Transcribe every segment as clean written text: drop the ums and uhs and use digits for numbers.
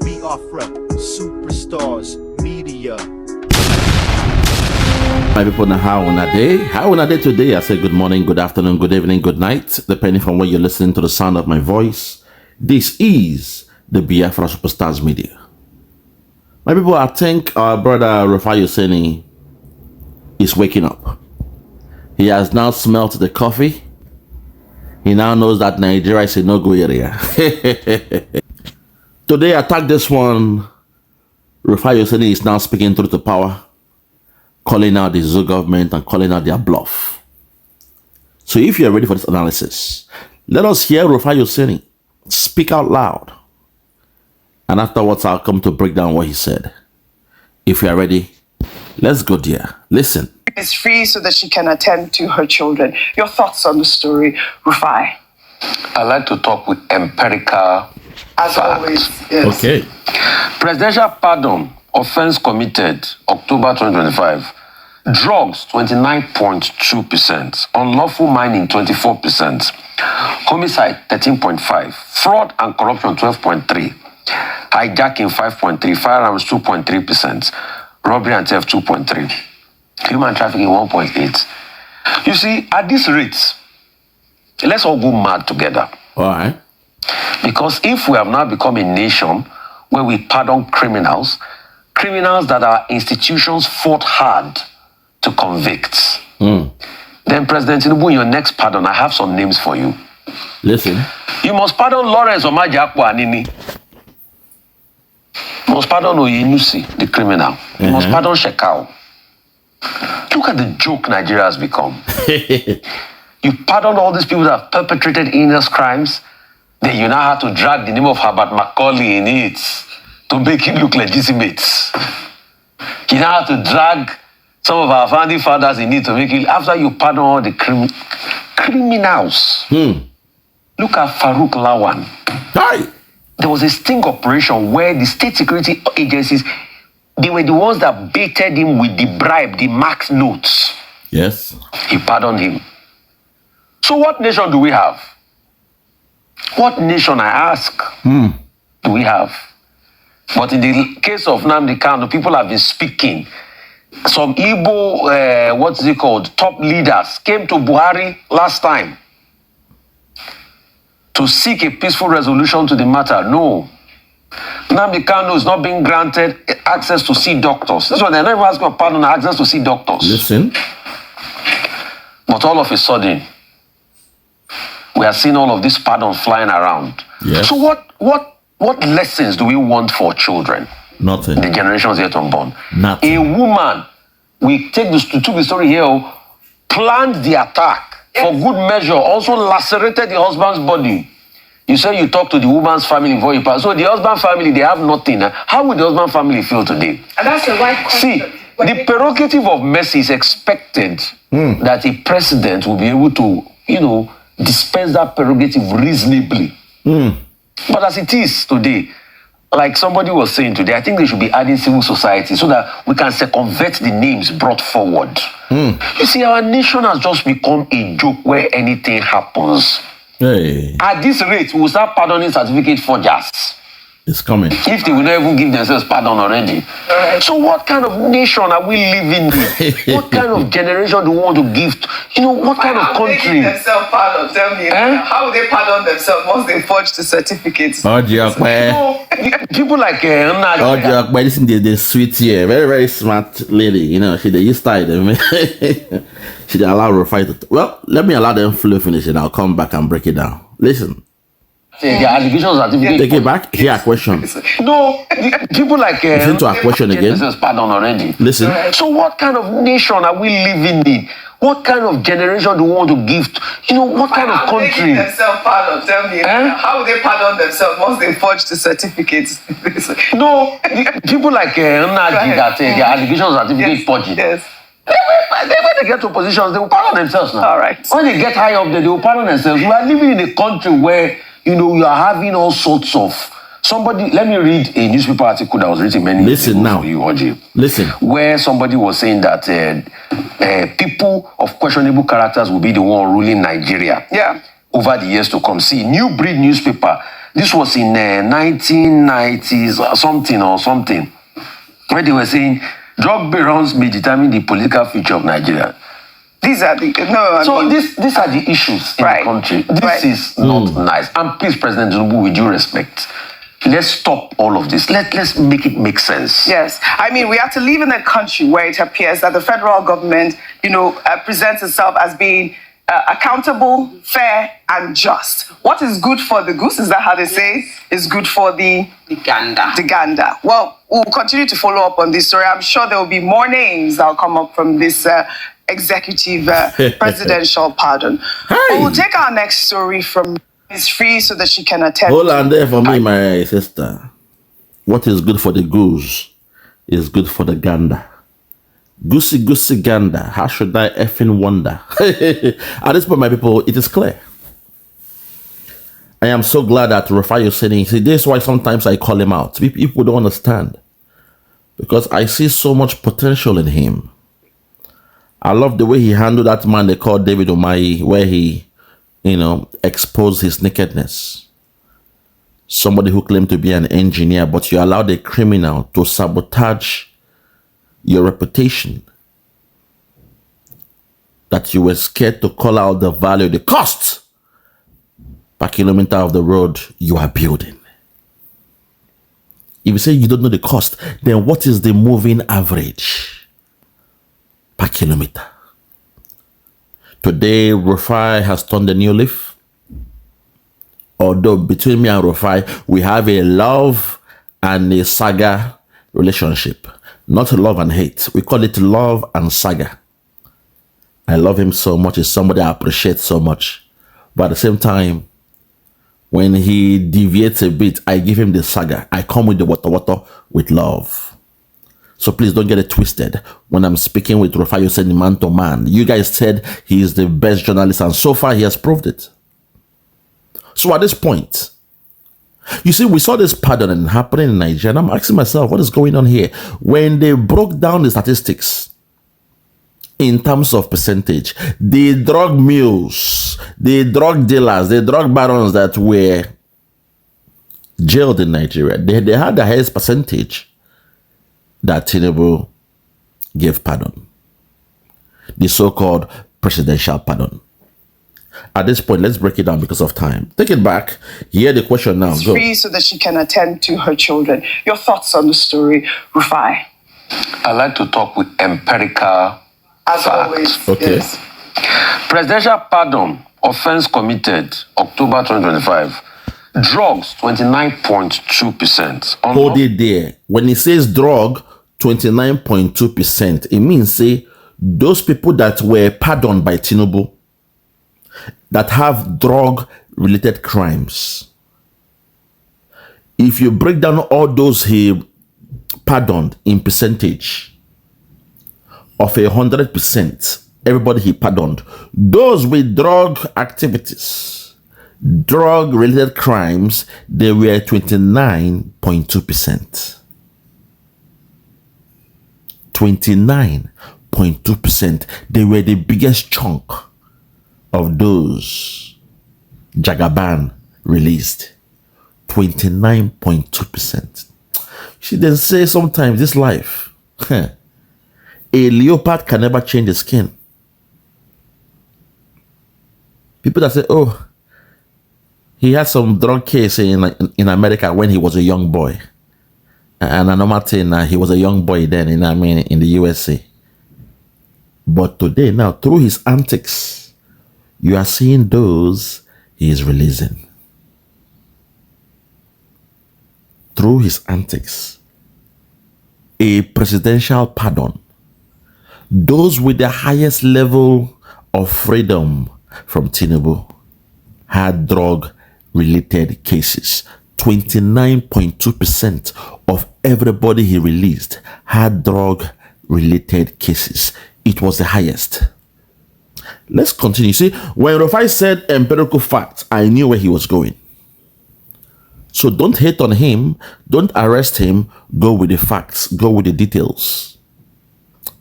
Biafra, superstars, media. My people, now how on a day? How on a day today? I say good morning, good afternoon, good evening, good night, depending from where you're listening to the sound of my voice. This is the Biafra Superstars Media. My people, I think our brother Rufai Oseni is waking up. He has now smelt the coffee. He now knows that Nigeria is a no-go area. Today, I tag this one. Rufai Oseni is now speaking truth to power, calling out the Zoo government and calling out their bluff. So if you're ready for this analysis, let us hear Rufai Oseni speak out loud. And afterwards, I'll come to break down what he said. If you are ready, let's go, dear. Listen. Is free so that she can attend to her children. Your thoughts on the story, Rufai? I like to talk with empirical As facts. always, yes. Okay. Presidential pardon, offense committed, October 2025. Drugs, 29.2%. Unlawful mining, 24%. Homicide, 13.5%. Fraud and corruption, 12.3%. Hijacking, 5.3%. Firearms, 2.3%. Robbery and theft, 2.3%. Human trafficking, 1.8%. You see, at this rate, let's all go mad together. All right. Because if we have now become a nation where we pardon criminals that our institutions fought hard to convict, then President Tinubu, in your next pardon, I have some names for you. Listen. You must pardon Lawrence Omajiakpo Anini. You must pardon Oyenusi, the criminal. You must pardon Shekau. Look at the joke Nigeria has become. You pardon all these people that have perpetrated heinous crimes, then you now have to drag the name of Herbert Macaulay in it to make him look legitimate. You now have to drag some of our founding fathers in it to make it, after you pardon all the criminals. Look at Farouk Lawan. Hi. There was a sting operation where the state security agencies, they were the ones that baited him with the bribe, the max notes. Yes. He pardoned him. So what nation do we have? What nation, I ask, do we have? But in the case of Nnamdi Kanu, people have been speaking. Some Igbo, top leaders came to Buhari last time to seek a peaceful resolution to the matter. No. Nnamdi Kanu is not being granted access to see doctors. This one, they're not even asking for pardon, access to see doctors. Listen. But all of a sudden, we are seeing all of this pardon flying around. Yes. So what lessons do we want for children? Nothing. The generations yet unborn. Nothing. A woman, we took the story here, planned the attack for good measure, also lacerated the husband's body. You say you talk to the woman's family before you pass. So the husband family, they have nothing. How would the husband family feel today? And that's the right question. See, the prerogative of mercy is expected that a president will be able to, dispense that prerogative reasonably. But as it is today, like somebody was saying today, I think they should be adding civil society so that we can circumvent the names brought forward. You see, our nation has just become a joke where anything happens. Hey. At this rate, we will start pardoning certificate forgers. It's coming. If they will not even give themselves pardon already. So what kind of nation are we living in? What kind of generation do we want to give? What kind of country? How would they give themselves pardon? Tell me. How would they pardon themselves once they forge the certificates? People like Nnamdi. Listen, the sweet here. Very, very smart lady. She they used to she allow Rufai to. Well, let me allow them flow finish and I'll come back and break it down. Listen. The allegations are Take it back. Here a question. No, people like Listen to a question again. Pardon already. Listen. So what kind of nation are we living in? What kind of generation do we want to give? What kind of country? How would they give themselves pardon? Tell me. How would they pardon themselves once they forge the certificates? No, people like Nnamdi that the allegations are certificate forging. Yes. When they get to positions, they will pardon themselves now. All right. When they get high up there, they will pardon themselves. We are living in a country where, you are having all sorts of... Somebody, let me read a newspaper article that was written many years ago now. for you, Oji. Listen. Where somebody was saying that people of questionable characters will be the one ruling Nigeria. Yeah. Over the years to come. See, New Breed newspaper, This was in 1990s or something, where they were saying drug barons may determine the political future of Nigeria. These are the these are the issues in the country. This is not nice. And please, President Tinubu, with due respect, let's stop all of this. Let's make it make sense. Yes. I mean, we have to live in a country where it appears that the federal government, presents itself as being accountable, fair, and just. What is good for the goose, is that how they say, is good for the gander. The gander. Well, we'll continue to follow up on this story. I'm sure there will be more names that will come up from this executive presidential pardon. Hey. We'll take our next story from Ms. Free so that she can attend. Hold on there for me, my sister. What is good for the goose is good for the gander. Goosey, goosey, gander. How should I effing wonder? At this point, my people, it is clear. I am so glad that Rufai Oseni, see, this is why sometimes I call him out. People don't understand. Because I see so much potential in him. I love the way he handled that man they called David Umahi, where he, exposed his nakedness. Somebody who claimed to be an engineer, but you allowed a criminal to sabotage your reputation. That you were scared to call out the value, the cost per kilometer of the road you are building. If you say you don't know the cost, then what is the moving average per kilometer? Today, Rufai has turned a new leaf. Although between me and Rufai, we have a love and a saga relationship. Not love and hate. We call it love and saga. I love him so much. He's somebody I appreciate so much. But at the same time, when he deviates a bit, I give him the saga. I come with the water with love. So please don't get it twisted. When I'm speaking with Rufai Oseni man to man, you guys said he is the best journalist, and so far he has proved it. So at this point, you see, we saw this pattern happening in Nigeria, and I'm asking myself, what is going on here? When they broke down the statistics in terms of percentage, the drug mules, the drug dealers, the drug barons that were jailed in Nigeria, they had the highest percentage that Tinubu gave pardon. The so-called presidential pardon. At this point, let's break it down because of time. Take it back. Hear the question now. Go. Free so that she can attend to her children. Your thoughts on the story, Rufai? I like to talk with empirical As facts. always. Okay. Yes. Presidential pardon, offense committed, October 2025. Drugs, 29.2%. Hold it there. When it says drug, 29.2%, it means, say, those people that were pardoned by Tinubu that have drug-related crimes. If you break down all those he pardoned in percentage of 100%, everybody he pardoned, those with drug activities, drug-related crimes, they were 29.2%. 29.2%. They were the biggest chunk of those Jagaban released. 29.2%. She then say sometimes this life, a leopard can never change the skin. People that say, oh, he had some drug case in America when he was a young boy. And another thing, he was a young boy then, in the USA. But today, now, through his antics, you are seeing those he is releasing. Through his antics, a presidential pardon. Those with the highest level of freedom from Tinubu had drug-related cases. 29.2% of everybody he released had drug-related cases. It was the highest. Let's continue. See, when Rufai said empirical facts, I knew where he was going. So don't hate on him. Don't arrest him. Go with the facts. Go with the details.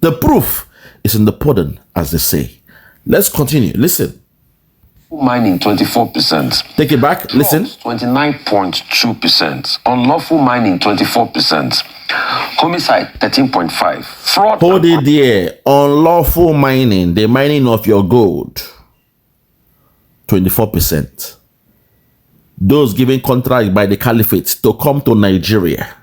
The proof is in the pudding, as they say. Let's continue. Listen. Mining 24%. Take it back. Listen. 29.2%. Unlawful mining 24%. Homicide 13.5%. Fraud. Hold it there. Unlawful mining, the mining of your gold, 24%. Those given contract by the caliphate to come to Nigeria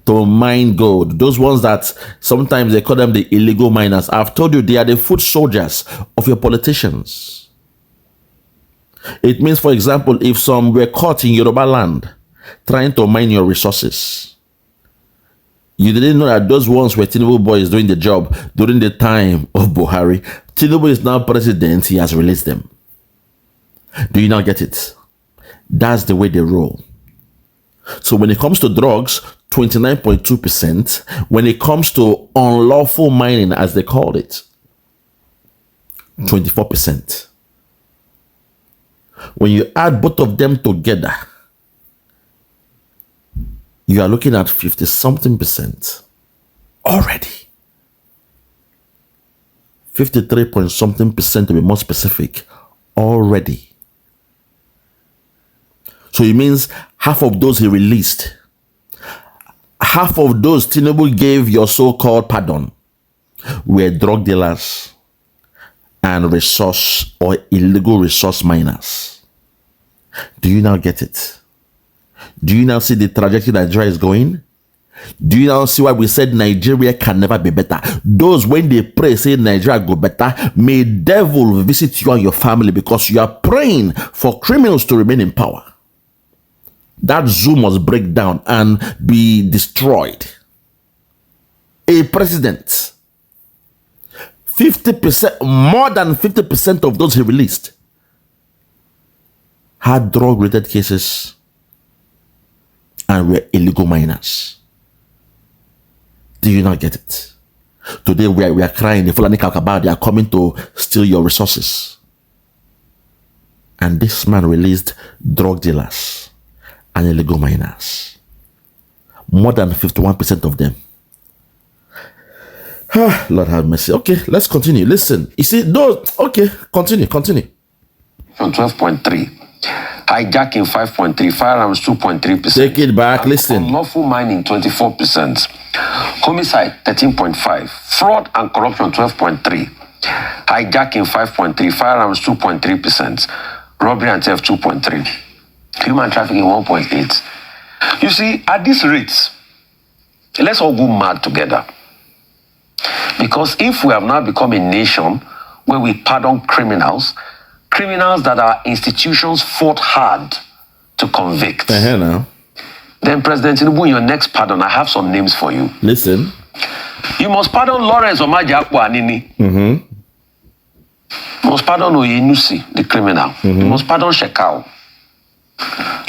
to mine gold, those ones that sometimes they call them the illegal miners. I've told you they are the foot soldiers of your politicians. It means, for example, if some were caught in Yoruba land trying to mine your resources, you didn't know that those ones were Tinubu boys doing the job during the time of Buhari. Tinubu is now president. He has released them. Do you now get it? That's the way they roll. So when it comes to drugs, 29.2%. When it comes to unlawful mining, as they called it, 24%. When you add both of them together, you are looking at 50-something% already. 53-point-something% to be more specific, already. So it means half of those he released, half of those Tinubu gave your so-called pardon, were drug dealers and resource or illegal resource miners. Do you now get it? Do you now see the trajectory Nigeria is going? Do you now see why we said Nigeria can never be better? Those, when they pray, say Nigeria go better, may devil visit you and your family because you are praying for criminals to remain in power. That zoo must break down and be destroyed. A president, 50%, more than 50% of those he released had drug-related cases and were illegal miners. Do you not get it? Today we are crying the Fulani Kakaba, they are coming to steal your resources. And this man released drug dealers and illegal miners. More than 51% of them. Lord have mercy. Okay, let's continue. Listen, you see, those, okay, continue. From 12.3. Hijacking 5.3, firearms 2.3%. Take it back, listen. Unlawful mining 24%. Homicide 13.5%. Fraud and corruption 12.3%. Hijacking 5.3%, firearms 2.3%. Robbery and theft 2.3%. Human trafficking 1.8%. You see, at this rate, let's all go mad together. Because if we have now become a nation where we pardon criminals that our institutions fought hard to convict, now. Then President Tinubu, in your next pardon, I have some names for you. Listen. You must pardon Lawrence Omajiakwa Anini. You must pardon Oyenusi, the criminal. You must pardon Shekau.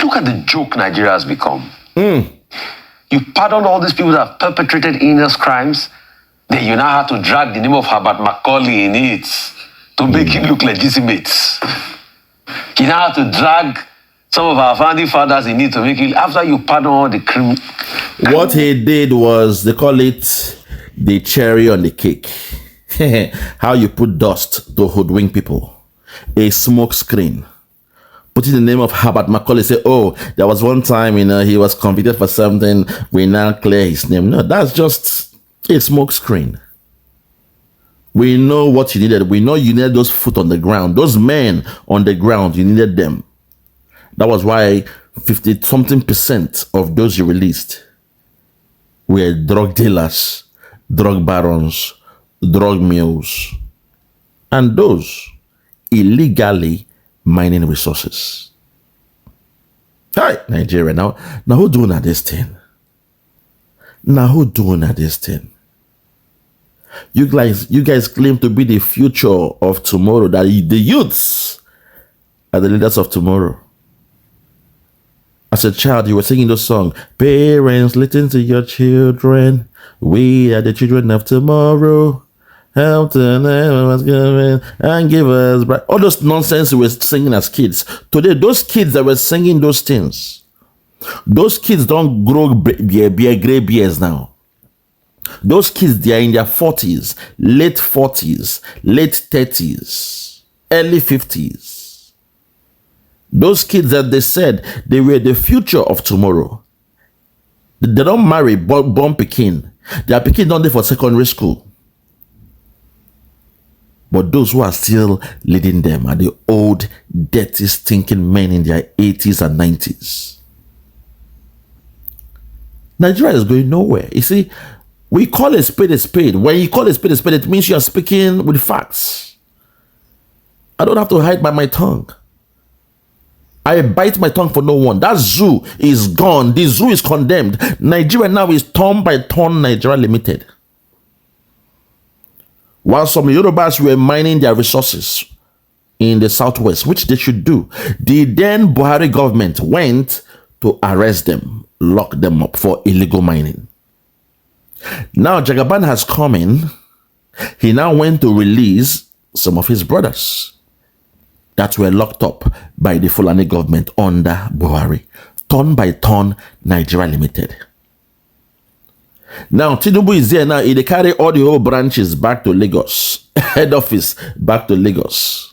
Look at the joke Nigeria has become. You pardon all these people that have perpetrated heinous crimes, then you now have to drag the name of Herbert Macaulay in it to make it look legitimate. You now have to drag some of our founding fathers in it to make it, after you pardon all the criminals. What he did was, they call it the cherry on the cake. How you put dust to hoodwink people. A smoke screen. Putting the name of Herbert Macaulay, say, oh, there was one time, he was convicted for something, we now clear his name. No, that's just a smoke screen. We know what you needed. We know you needed those foot on the ground. Those men on the ground, you needed them. That was why 50-something% of those you released were drug dealers, drug barons, drug mules, and those illegally mining resources. Hi, Nigeria. Now who doing at this thing? You guys claim to be the future of tomorrow, that the youths are the leaders of tomorrow. As a child, you were singing the song, parents, listen to your children. We are the children of tomorrow. Help to know what's going and give us bright. All those nonsense we were singing as kids. Today, those kids that were singing those things, those kids don't grow gray beards now. Those kids, they are in their 40s, late 40s, late 30s. early 50s. Those kids that they said they were the future of tomorrow. They don't marry born Pekin. Their Pekin don't live for secondary school. But those who are still leading them are the old, dirty, stinking men in their 80s and 90s. Nigeria is going nowhere. You see, we call a spade a spade. When you call a spade, it means you are speaking with facts. I don't have to hide by my tongue. I bite my tongue for no one. That zoo is gone. The zoo is condemned. Nigeria now is turn by turn Nigeria Limited. While some Yorubas were mining their resources in the southwest, which they should do, the then Buhari government went to arrest them, lock them up for illegal mining. Now Jagaban has come in. He now went to release some of his brothers that were locked up by the Fulani government under Buhari. Turn by turn Nigeria Limited. Now Tinubu is there now. They carry all the whole branches back to Lagos. Head office back to Lagos.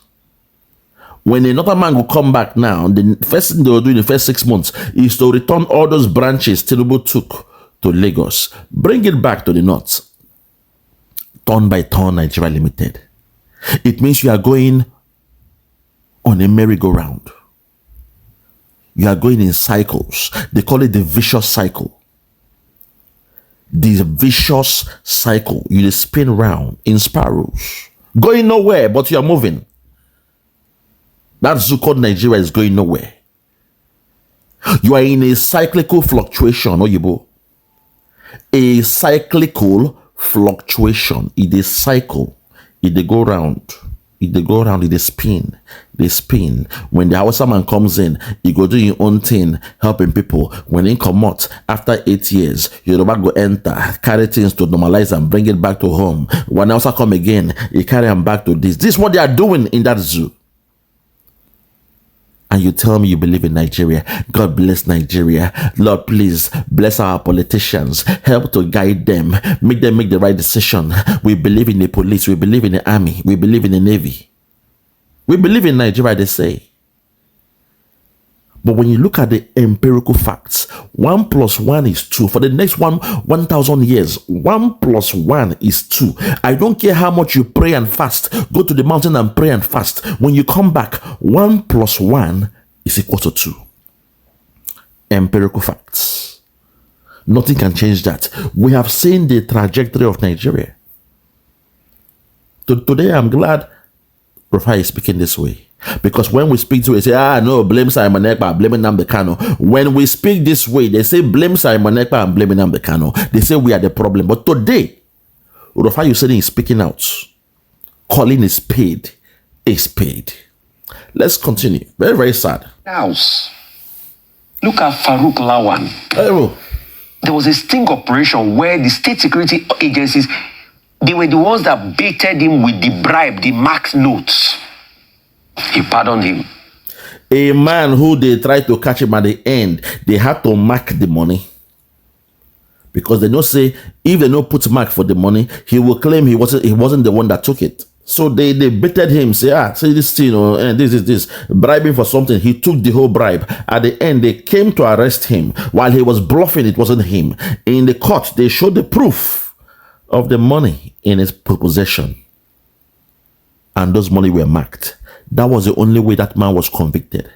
When another man will come back now, the first thing they will do in the first 6 months is to return all those branches Tinubu took to Lagos. Bring it back to the north. Turn by turn Nigeria Limited. It means you are going on a merry-go-round. You are going in cycles. They call it the vicious cycle. The vicious cycle. You just spin round in spirals. Going nowhere, but you are moving. That zoo called Nigeria is going nowhere. You are in a cyclical fluctuation, Oyibo. A cyclical fluctuation. It is cycle. It they go round. It they go round. It they spin. They spin. When the Hausa man comes in, he go do your own thing, helping people. When he come out after 8 years, Yoruba go enter, carry things to normalize and bring it back to home. When Hausa come again, he carry them back to this. This is what they are doing in that zoo. And you tell me you believe in Nigeria. God bless Nigeria. Lord, please bless our politicians. Help to guide them. Make them make the right decision. We believe in the police. We believe in the army. We believe in the navy. We believe in Nigeria, they say. But when you look at the empirical facts, 1 + 1 is 2. For the next 1,000 years, 1 + 1 is 2. I don't care how much you pray and fast. Go to the mountain and pray and fast. When you come back, 1 + 1 is equal to 2. Empirical facts. Nothing can change that. We have seen the trajectory of Nigeria. Today, I'm glad Rufai is speaking this way. Because when we speak to it, they say, no, blame Simon Ekpa, blame Nnamdi Kanu. When we speak this way, they say blame Simon Ekpa and blame Nnamdi Kanu. They say we are the problem. But today, Rufai Oseni is speaking out, calling a spade a spade. Let's continue. Very, very sad. House. Look at Farouk Lawan. Oh. There was a sting operation where the state security agencies, they were the ones that baited him with the bribe, the max notes. He pardoned him. A man who they tried to catch him at the end, they had to mark the money. Because they don't say, if they don't put mark for the money, he will claim he wasn't the one that took it. So they baited him, say, say this thing, this, bribing for something. He took the whole bribe. At the end, they came to arrest him. While he was bluffing, it wasn't him. In the court, they showed the proof of the money in his possession. And those money were marked. That was the only way that man was convicted.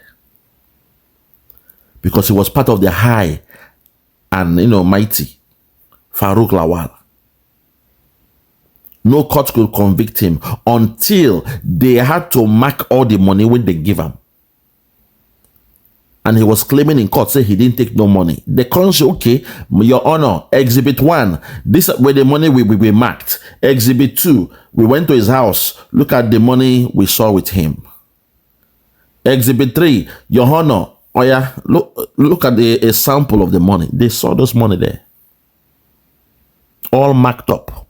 Because he was part of the high and, mighty Farouk Lawal. No court could convict him until they had to mark all the money when they give him. And he was claiming in court, say he didn't take no money. The court said, okay, Your Honor, Exhibit 1, this where the money will be marked. Exhibit 2, we went to his house. Look at the money we saw with him. Exhibit 3, Your Honor, oh yeah, look at a sample of the money. They saw those money there. All marked up.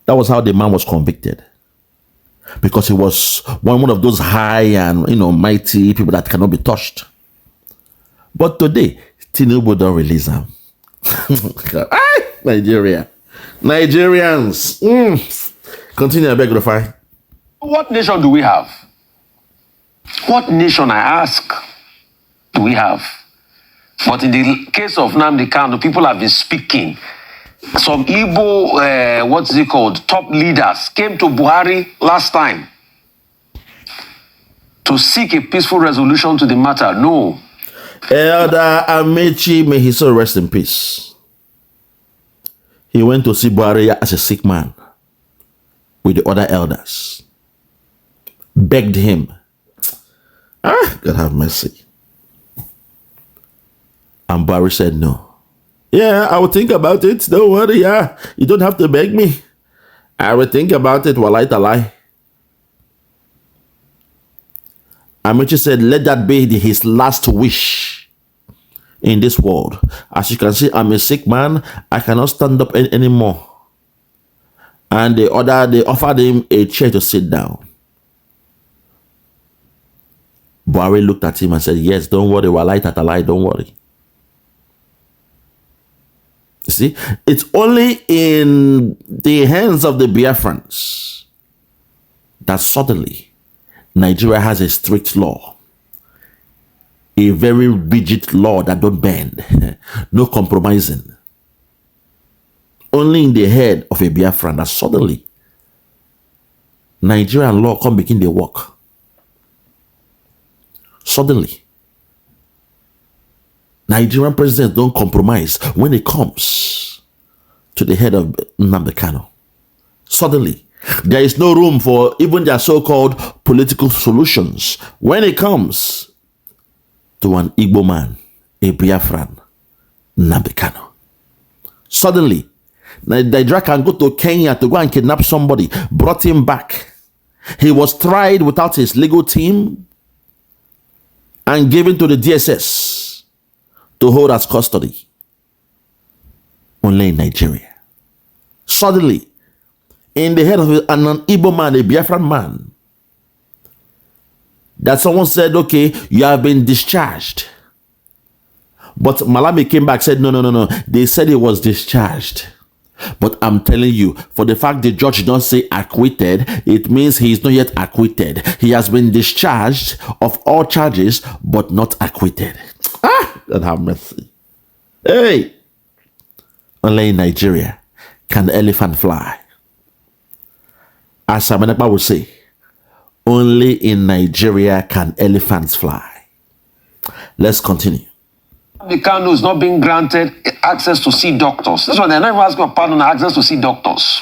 That was how the man was convicted. Because he was one of those high and, mighty people that cannot be touched. But today, Tinubu don't release them. Nigeria. Nigerians. Continue, I beg, Rufai. What nation do we have? What nation, I ask, do we have? But in the case of Nnamdi Kanu, people have been speaking. Some Igbo, top leaders came to Buhari last time to seek a peaceful resolution to the matter. No. Elder Amechi, may his soul rest in peace. He went to see Buhari as a sick man with the other elders. Begged him. God have mercy. And Buhari said no. Yeah, I will think about it. Don't worry. Yeah, you don't have to beg me. I will think about it. Walai talai. Amechi said, let that be his last wish in this world. As you can see, I'm a sick man. I cannot stand up anymore. And they offered him a chair to sit down. Buhari looked at him and said, yes, don't worry. Walai tatalai, don't worry. You see, it's only in the hands of the Biafrans that suddenly Nigeria has a strict law, a very rigid law that don't bend, no compromising. Only in the head of a Biafran that suddenly Nigerian law come begin their work. Suddenly, Nigerian presidents don't compromise when it comes to the head of Nnamdi Kanu. Suddenly, there is no room for even their so-called political solutions when it comes to an Igbo man, a Biafran, Nnamdi Kanu. Suddenly, Nigeria can go to Kenya to go and kidnap somebody, brought him back. He was tried without his legal team and given to the DSS to hold as custody. Only in Nigeria. Suddenly, in the head of an Igbo man, a Biafran man, that someone said, okay, you have been discharged. But Malami came back, said, no. They said he was discharged. But I'm telling you, for the fact the judge did not say acquitted, it means he is not yet acquitted. He has been discharged of all charges, but not acquitted. God have mercy. Hey! Only in Nigeria can the elephant fly. As Samanekpa would say, only in Nigeria can elephants fly. Let's continue. The Kanu is not being granted access to see doctors. That's why they're not even asking for pardon, access to see doctors.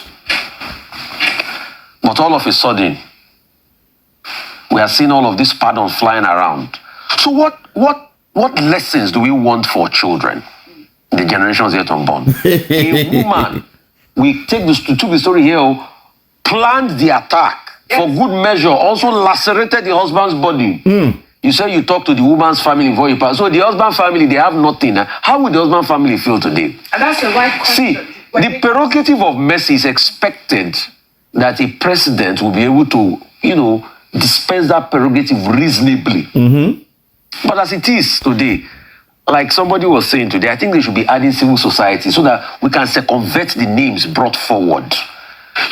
But all of a sudden, we are seeing all of this pardon flying around. So what lessons do we want for children, the generations yet unborn? A woman, we took the story here, planned the attack for good measure, also lacerated the husband's body. You say you talk to the woman's family before you pass. So the husband family, they have nothing. How would the husband family feel today? And that's the right question. See, the prerogative of mercy is expected that a president will be able to, dispense that prerogative reasonably. But as it is today, like somebody was saying today, I think they should be adding civil society so that we can circumvent the names brought forward.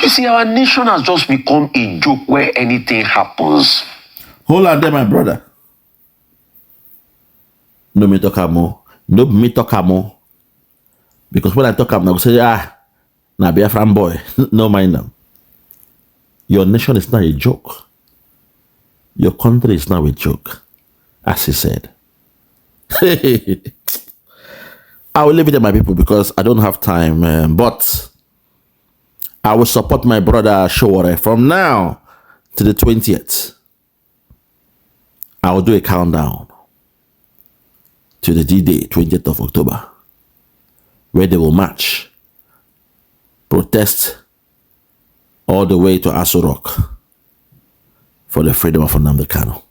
You see, our nation has just become a joke where anything happens. Hold on there, my brother. No me talk more. No me talk more. Because when I talk, I'm not say, na Biafran boy. No mind them. Your nation is not a joke. Your country is not a joke. As he said. I will leave it at my people because I don't have time. But I will support my brother Showore from now to the 20th. I will do a countdown to the D-Day, 20th of October, where they will march, protest all the way to Aso Rock for the freedom of Nnamdi Kanu.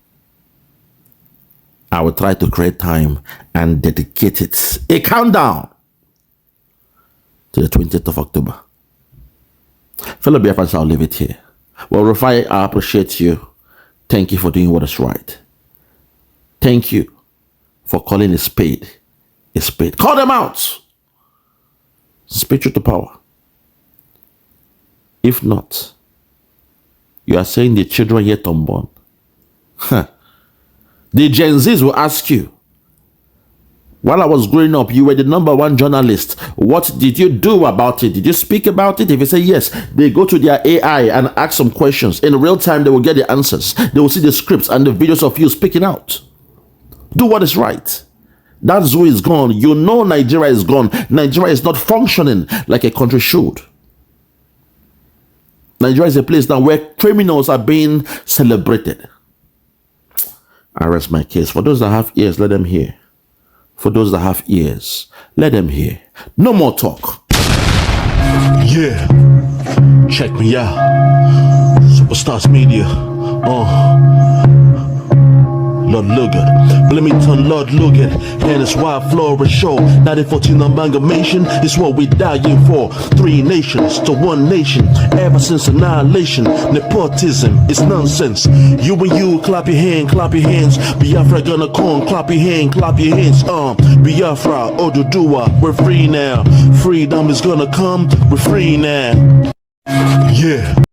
I will try to create time and dedicate it, a countdown to the 20th of October. Fellow Biafrans, I'll leave it here. Well, Rufai, I appreciate you. Thank you for doing what is right. Thank you for calling a spade a spade. Call them out. Speak truth to power. If not, You are saying the children yet unborn. Huh. The Gen Zs will ask you, while I was growing up, you were the #1 journalist. What did you do about it? Did you speak about it? If you say yes, they go to their AI and ask some questions. In real time, they will get the answers. They will see the scripts and the videos of you speaking out. Do what is right. That zoo is gone. You know Nigeria is gone. Nigeria is not functioning like a country should. Nigeria is a place now where criminals are being celebrated. I rest my case. For those that have ears, let them hear. For those that have ears, let them hear. No more talk. Yeah, check me out. Superstars Media. Lord Logan, Bloomington, Lord Logan, and it's Wild Flora Show. 1914 amalgamation is what we dying for. 3 nations to 1 nation, ever since annihilation. Nepotism is nonsense. You and you, clap your hands. Biafra gonna come, clap your hands. Biafra, Oduduwa, we're free now. Freedom is gonna come, we're free now. Yeah.